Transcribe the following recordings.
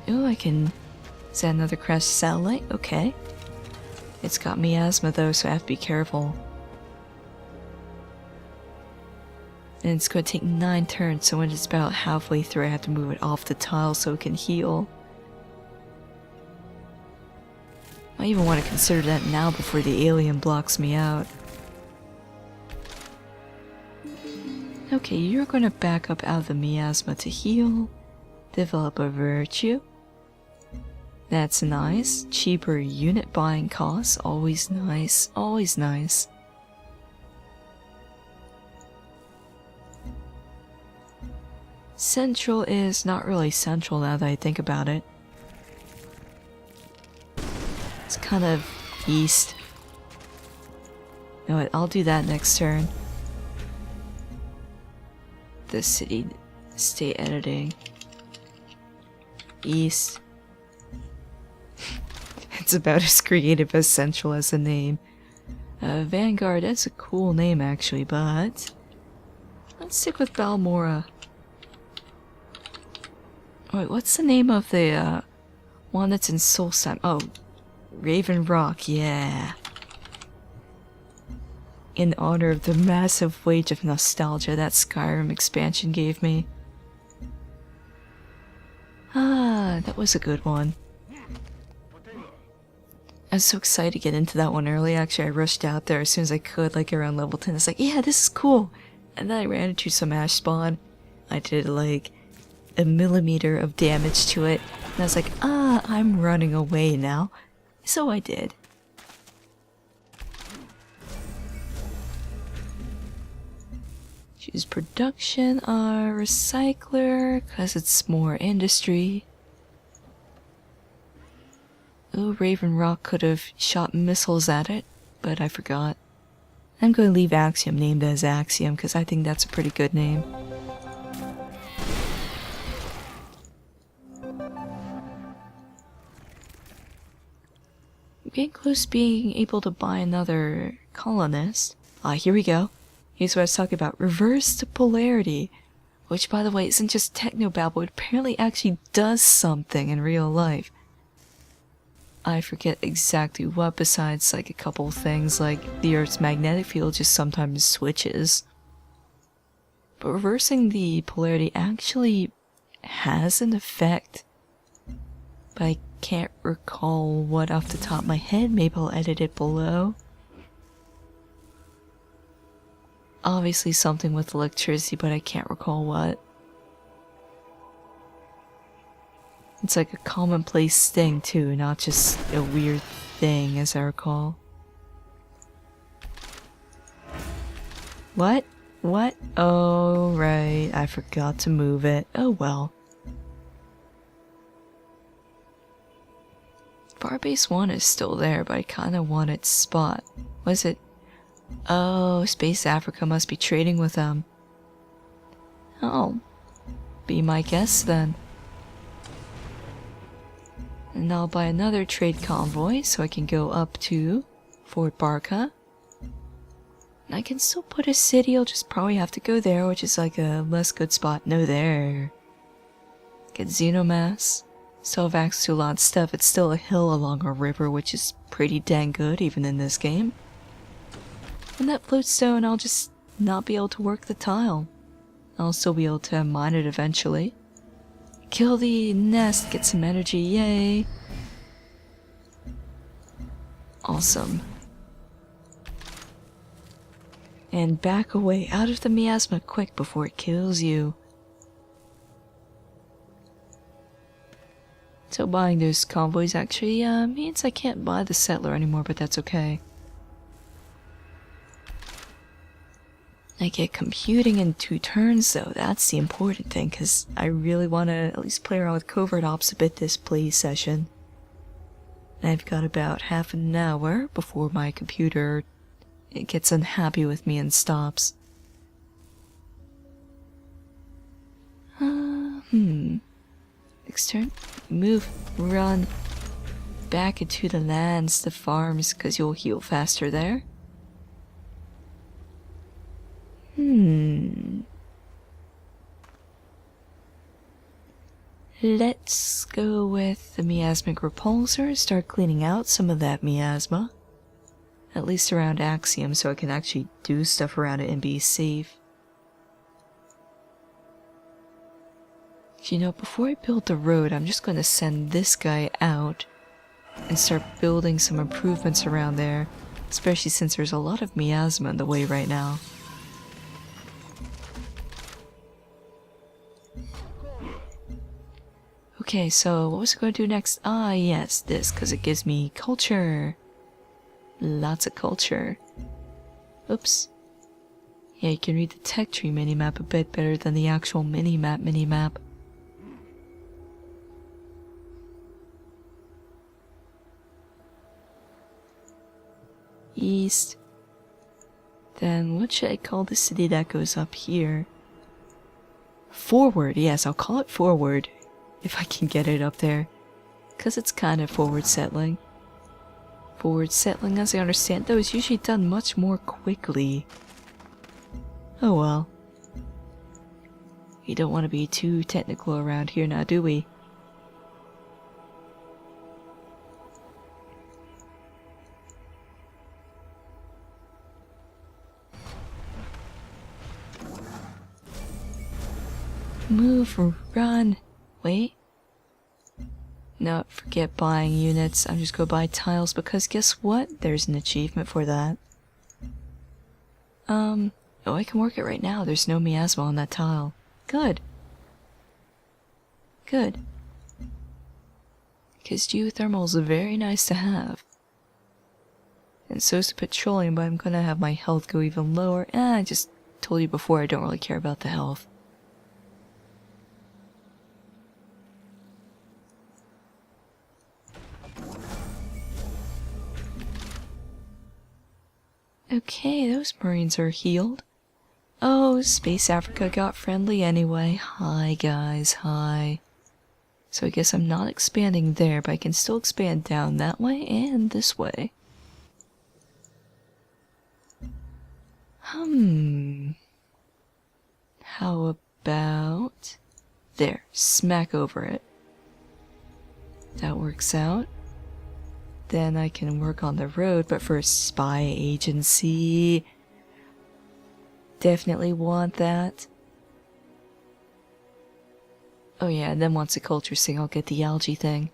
Oh, I can... Is that another crashed satellite? Okay. It's got miasma though, so I have to be careful. And it's going to take 9 turns, so when it's about halfway through I have to move it off the tile so it can heal. I even want to consider that now before the alien blocks me out. Okay, you're going to back up out of the miasma to heal. Develop a virtue. That's nice. Cheaper unit buying costs. Always nice. Always nice. Central is not really central now that I think about it. It's kind of east. You know what, I'll do that next turn. The city state editing. East. It's about as creative as central as the name. Vanguard, that's a cool name actually, but let's stick with Balmora. Wait, what's the name of the one that's in Solstheim? Oh, Raven Rock, yeah. In honor of the massive wage of nostalgia that Skyrim expansion gave me. Ah, that was a good one. I was so excited to get into that one early. Actually, I rushed out there as soon as I could, like around level 10. It's like, yeah, this is cool. And then I ran into some ash spawn. I did like a millimeter of damage to it. And I was like, I'm running away now. So I did. Choose production, recycler, because it's more industry. Oh, Raven Rock could have shot missiles at it, but I forgot. I'm going to leave Axiom named as Axiom, because I think that's a pretty good name. I'm getting close to being able to buy another colonist. Here we go. Here's what I was talking about. Reverse the polarity. Which, by the way, isn't just technobabble. It apparently actually does something in real life. I forget exactly what, besides like a couple things like the Earth's magnetic field just sometimes switches. But reversing the polarity actually has an effect. But I can't recall what off the top of my head. Maybe I'll edit it below. Obviously something with electricity, but I can't recall what. It's like a commonplace thing too, not just a weird thing as I recall. What? What? Oh, right. I forgot to move it. Oh well. Barbase 1 is still there, but I kinda want its spot. Was it? Oh, Space Africa must be trading with them. Oh. Be my guest then. And I'll buy another trade convoy so I can go up to Fort Barca. And I can still put a city, I'll just probably have to go there, which is like a less good spot. No, there. Get Xenomass. Still have access to a lot of stuff. It's still a hill along a river, which is pretty dang good even in this game. And that floatstone, I'll just not be able to work the tile. I'll still be able to mine it eventually. Kill the nest, get some energy, yay! Awesome. And back away out of the miasma quick before it kills you. So buying those convoys actually means I can't buy the settler anymore, but that's okay. I get computing in 2 turns though, that's the important thing, because I really want to at least play around with covert ops a bit this play session. And I've got about half an hour before my computer it gets unhappy with me and stops. Next turn, move, run, back into the lands, the farms, because you'll heal faster there. Let's go with the miasmic repulsor, start cleaning out some of that miasma. At least around Axiom, so I can actually do stuff around it and be safe. You know, before I build the road, I'm just going to send this guy out and start building some improvements around there, especially since there's a lot of miasma in the way right now. Okay, so what was I going to do next? Ah, yes, this, because it gives me culture. Lots of culture. Oops. Yeah, you can read the tech tree minimap a bit better than the actual minimap. East. Then what should I call the city that goes up here? Forward, yes, I'll call it forward. If I can get it up there. Because it's kind of forward settling. Forward settling, as I understand, though, is usually done much more quickly. Oh well. We don't want to be too technical around here now, do we? Move, run. Wait. No, forget buying units. I'm just gonna buy tiles because guess what? There's an achievement for that. Oh, I can work it right now. There's no miasma on that tile. Good. Good. Because geothermal is very nice to have. And so is the petroleum, but I'm gonna have my health go even lower. I just told you before I don't really care about the health. Okay, those Marines are healed. Oh, Space Africa got friendly anyway. Hi, guys, hi. So I guess I'm not expanding there, but I can still expand down that way and this way. How about... there, smack over it. That works out. Then I can work on the road, but for a spy agency... definitely want that. Oh yeah, and then once the culture's thing, I'll get the algae thing.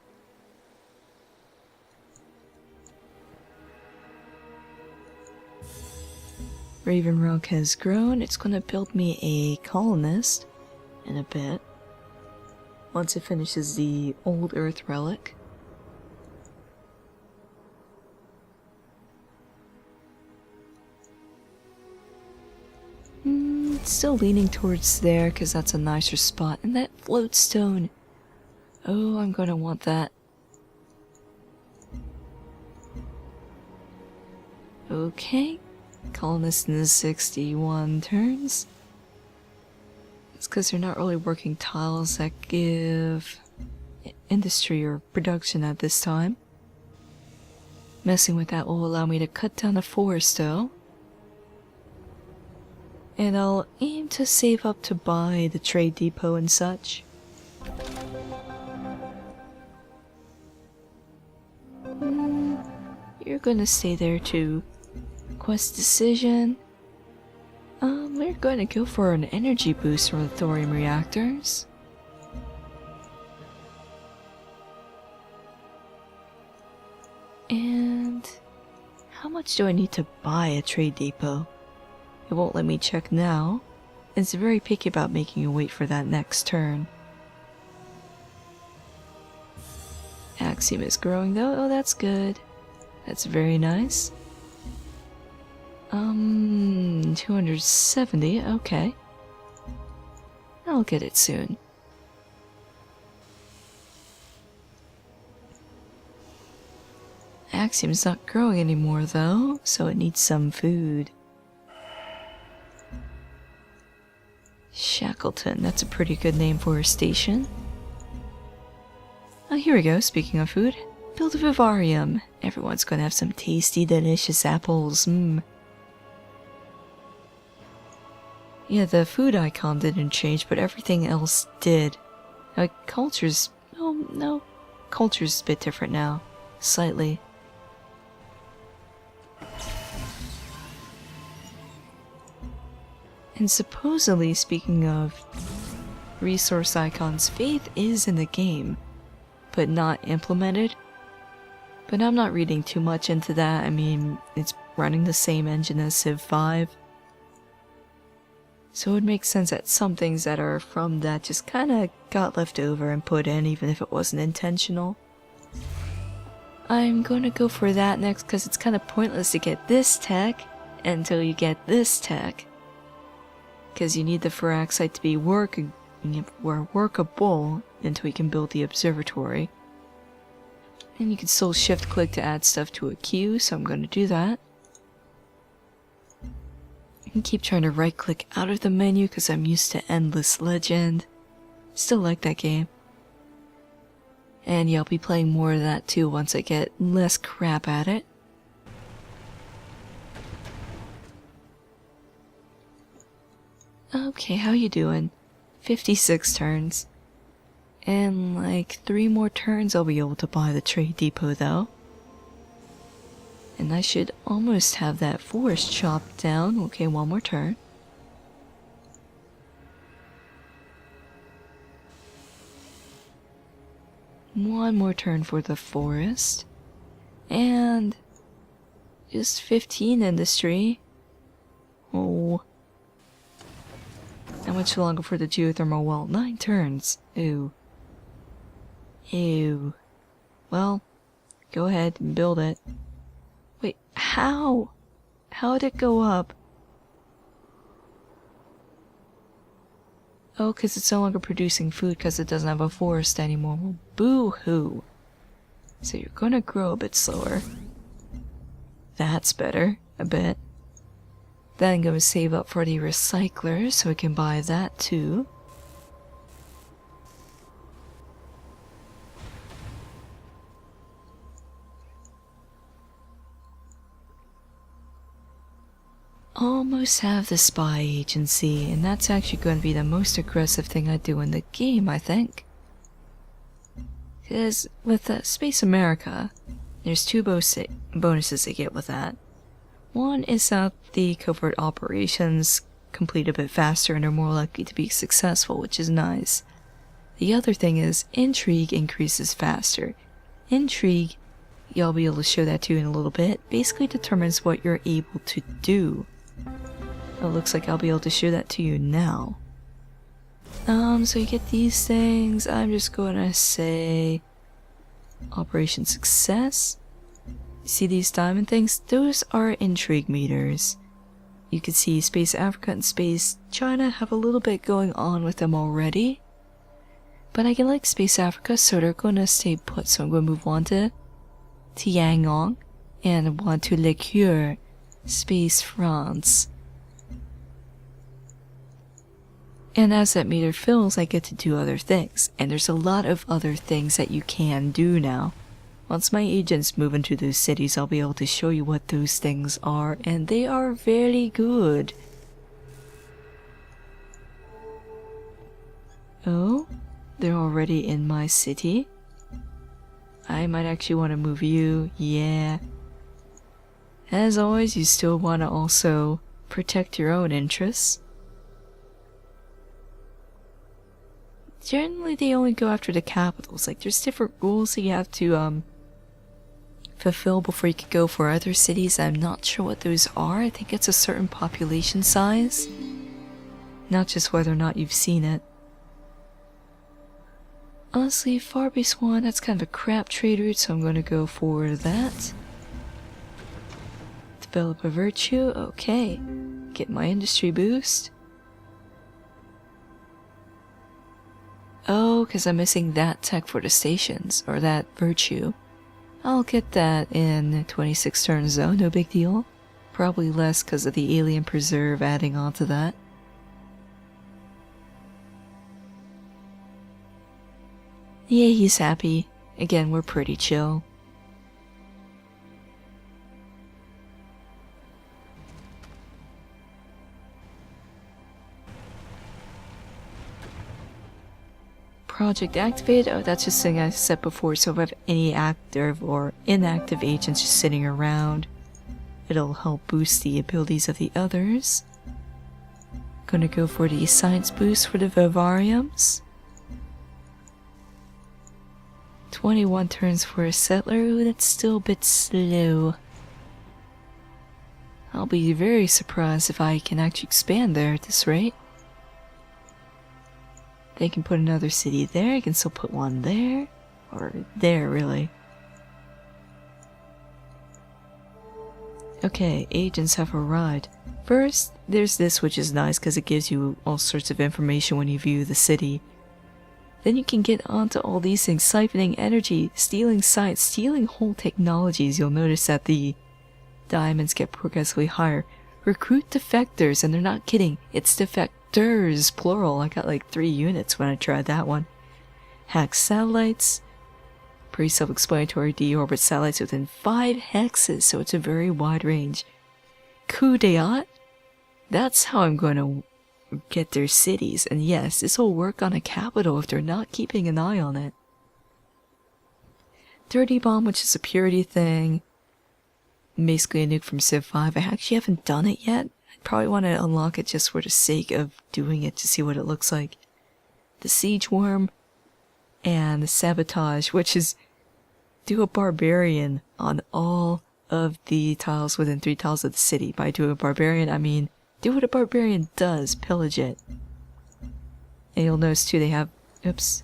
Raven Rock has grown. It's gonna build me a colonist in a bit. Once it finishes the old Earth relic. Still leaning towards there because that's a nicer spot. And that float stone. Oh, I'm gonna want that. Okay. Colonist in 61 turns. It's because they're not really working tiles that give industry or production at this time. Messing with that will allow me to cut down the forest though. And I'll aim to save up to buy the trade depot and such. You're gonna stay there too. Quest decision. We're gonna go for an energy boost from the thorium reactors. And how much do I need to buy a trade depot? It won't let me check now. It's very picky about making you wait for that next turn. Axiom is growing though. Oh, that's good. That's very nice. 270, okay. I'll get it soon. Axiom's not growing anymore though, so it needs some food. Shackleton, that's a pretty good name for a station. Oh, here we go, speaking of food. Build a vivarium. Everyone's gonna have some tasty, delicious apples, Yeah, the food icon didn't change, but everything else did. Culture's... Oh, no. Culture's a bit different now. Slightly. And supposedly, speaking of resource icons, faith is in the game, but not implemented. But I'm not reading too much into that. I mean, it's running the same engine as Civ 5. So it would make sense that some things that are from that just kinda got left over and put in, even if it wasn't intentional. I'm gonna go for that next because it's kinda pointless to get this tech until you get this tech. Because you need the Firaxite to be workable until you can build the observatory. And you can still shift click to add stuff to a queue, so I'm gonna do that. And keep trying to right click out of the menu because I'm used to Endless Legend. Still like that game. And yeah, I'll be playing more of that too once I get less crap at it. Okay, how you doing? 56 turns. And like 3 more turns I'll be able to buy the trade depot though. And I should almost have that forest chopped down. Okay, 1 more turn. One more turn for the forest. And just 15 industry. Oh. How much longer for the geothermal well? 9 turns. Ew. Ew. Well, go ahead and build it. Wait, how? How did it go up? Oh, because it's no longer producing food because it doesn't have a forest anymore. Well, boo-hoo. So you're gonna grow a bit slower. That's better, a bit. Then I'm gonna save up for the recycler so we can buy that too. Almost have the spy agency, and that's actually going to be the most aggressive thing I do in the game, I think. Because with Space America, there's 2 bonuses you get with that. One is that the covert operations complete a bit faster and are more likely to be successful, which is nice. The other thing is intrigue increases faster. Intrigue, y'all be able to show that to you in a little bit, basically determines what you're able to do. It looks like I'll be able to show that to you now. So you get these things. I'm just gonna say Operation Success. You see these diamond things? Those are intrigue meters. You can see Space Africa and Space China have a little bit going on with them already. But I like Space Africa, so they're gonna stay put. So I'm gonna move on to Tiangong and one to Le Cure, Space France. And as that meter fills, I get to do other things. And there's a lot of other things that you can do now. Once my agents move into those cities, I'll be able to show you what those things are, and they are very good. Oh, they're already in my city. I might actually want to move you, yeah. As always, you still want to also protect your own interests. Generally, they only go after the capitals. Like, there's different rules that you have to, fulfill before you could go for other cities. I'm not sure what those are. I think it's a certain population size. Not just whether or not you've seen it. Honestly, Far-Base 1, that's kind of a crap trade route, so I'm going to go for that. Develop a virtue, okay. Get my industry boost. Oh, because I'm missing that tech for the stations, or that virtue. I'll get that in 26 turns though, no big deal. Probably less because of the alien preserve adding on to that. Yeah, he's happy. Again, we're pretty chill. project activated. Oh, that's just something I said before. So if I have any active or inactive agents just sitting around, it'll help boost the abilities of the others. Gonna go for the science boost for the vivariums. 21 turns for a settler. Ooh, that's still a bit slow. I'll be very surprised if I can actually expand there at this rate. They can put another city there. I can still put one there. Or there, really. Okay, agents have arrived. First, there's this, which is nice because it gives you all sorts of information when you view the city. Then you can get onto all these things, siphoning energy, stealing science, stealing whole technologies. You'll notice that the diamonds get progressively higher. Recruit defectors, and they're not kidding. It's defectors, plural. I got like 3 units when I tried that one. Hack satellites. Pretty self-explanatory. Deorbit satellites within 5 hexes, so it's a very wide range. Coup d'etat? That's how I'm going to get their cities, and yes, this will work on a capital if they're not keeping an eye on it. Dirty Bomb, which is a purity thing. Basically a nuke from Civ 5. I actually haven't done it yet. I'd probably want to unlock it just for the sake of doing it to see what it looks like. The Siege Worm, and the Sabotage, which is do a Barbarian on all of the tiles within 3 tiles of the city. By do a Barbarian, I mean do what a Barbarian does, pillage it. And you'll notice too they have, oops,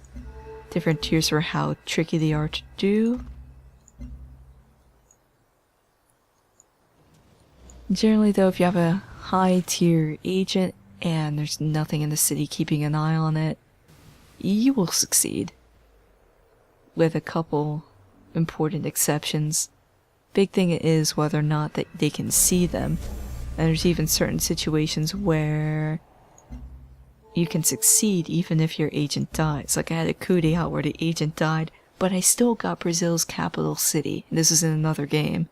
different tiers for how tricky they are to do. Generally though, if you have a high tier agent and there's nothing in the city keeping an eye on it, you will succeed. With a couple important exceptions. Big thing is whether or not that they can see them. And there's even certain situations where you can succeed even if your agent dies. Like I had a coup d'etat where the agent died, but I still got Brazil's capital city. This is in another game.